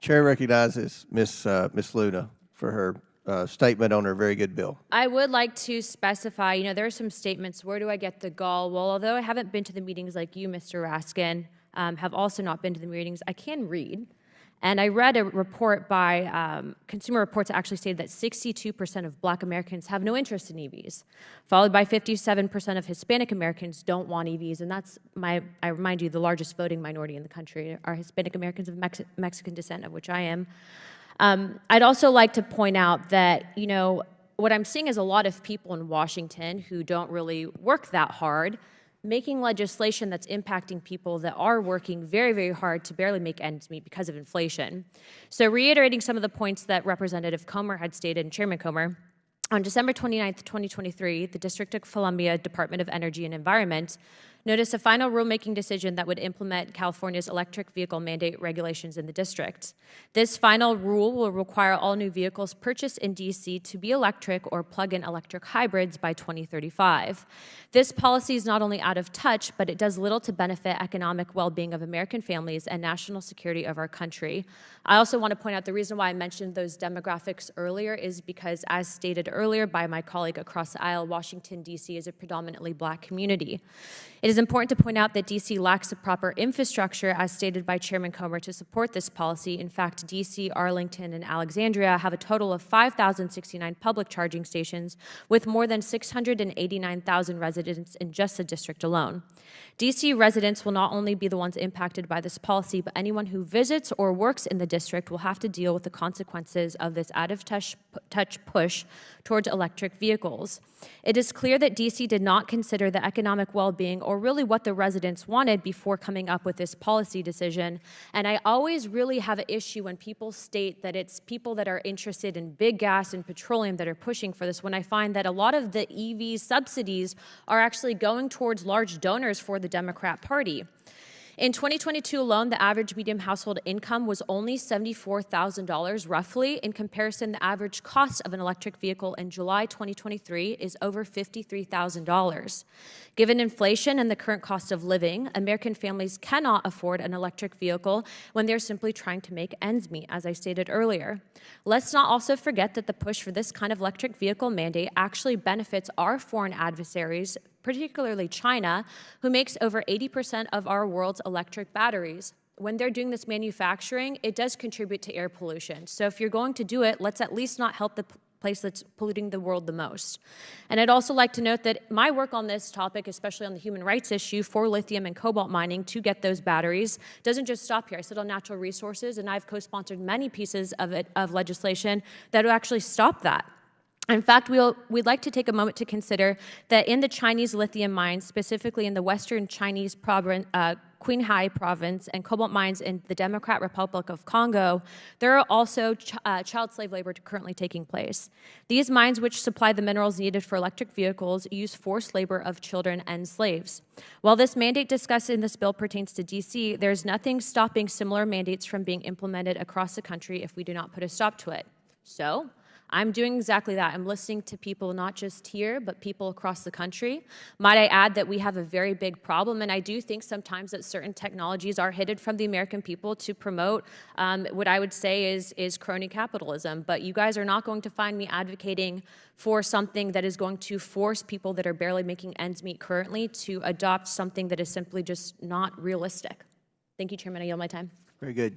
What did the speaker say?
Chair recognizes Ms. Luna for her statement on her very good bill. I would like to specify, there are some statements, where do I get the gall? Well, although I haven't been to the meetings like you, Mr. Raskin, have also not been to the meetings, I can read. And I read a report by Consumer Reports that actually stated that 62% of Black Americans have no interest in EVs, followed by 57% of Hispanic Americans don't want EVs. And that's, I remind you, the largest voting minority in the country are Hispanic Americans of Mexican descent, of which I am. I'd also like to point out that, what I'm seeing is a lot of people in Washington who don't really work that hard, making legislation that's impacting people that are working very, very hard to barely make ends meet because of inflation. So reiterating some of the points that Representative Comer had stated, and Chairman Comer, on December 29th, 2023, the District of Columbia Department of Energy and Environment noticed a final rulemaking decision that would implement California's electric vehicle mandate regulations in the district. This final rule will require all new vehicles purchased in D.C. to be electric or plug-in electric hybrids by 2035. This policy is not only out of touch, but it does little to benefit economic well-being of American families and national security of our country. I also want to point out the reason why I mentioned those demographics earlier is because, as stated earlier by my colleague across the aisle, Washington, D.C. is a predominantly Black community. It is important to point out that D.C. lacks the proper infrastructure, as stated by Chairman Comer, to support this policy. In fact, D.C., Arlington, and Alexandria have a total of 5,069 public charging stations with more than 689,000 residents in just the district alone. D.C. residents will not only be the ones impacted by this policy, but anyone who visits or works in the district will have to deal with the consequences of this out-of-touch push towards electric vehicles. It is clear that D.C. did not consider the economic well-being or really what the residents wanted before coming up with this policy decision. And I always really have an issue when people state that it's people that are interested in big gas and petroleum that are pushing for this, when I find that a lot of the EV subsidies are actually going towards large donors for the Democrat Party. In 2022 alone, the average median household income was only $74,000 roughly. In comparison, the average cost of an electric vehicle in July 2023 is over $53,000. Given inflation and the current cost of living, American families cannot afford an electric vehicle when they're simply trying to make ends meet, as I stated earlier. Let's not also forget that the push for this kind of electric vehicle mandate actually benefits our foreign adversaries, particularly China, who makes over 80% of our world's electric batteries. When they're doing this manufacturing, it does contribute to air pollution. So if you're going to do it, let's at least not help the place that's polluting the world the most. And I'd also like to note that my work on this topic, especially on the human rights issue for lithium and cobalt mining to get those batteries, doesn't just stop here. I sit on natural resources, and I've co-sponsored many pieces of legislation that will actually stop that. In fact, we'd like to take a moment to consider that in the Chinese lithium mines, specifically in the western Chinese province, Qinghai province, and cobalt mines in the Democratic Republic of Congo, there are also child slave labor currently taking place. These mines, which supply the minerals needed for electric vehicles, use forced labor of children and slaves. While this mandate discussed in this bill pertains to D.C., there's nothing stopping similar mandates from being implemented across the country if we do not put a stop to it. So, I'm doing exactly that. I'm listening to people not just here, but people across the country. Might I add that we have a very big problem, and I do think sometimes that certain technologies are hidden from the American people to promote what I would say is crony capitalism. But you guys are not going to find me advocating for something that is going to force people that are barely making ends meet currently to adopt something that is simply just not realistic. Thank you, Chairman. I yield my time. Very good.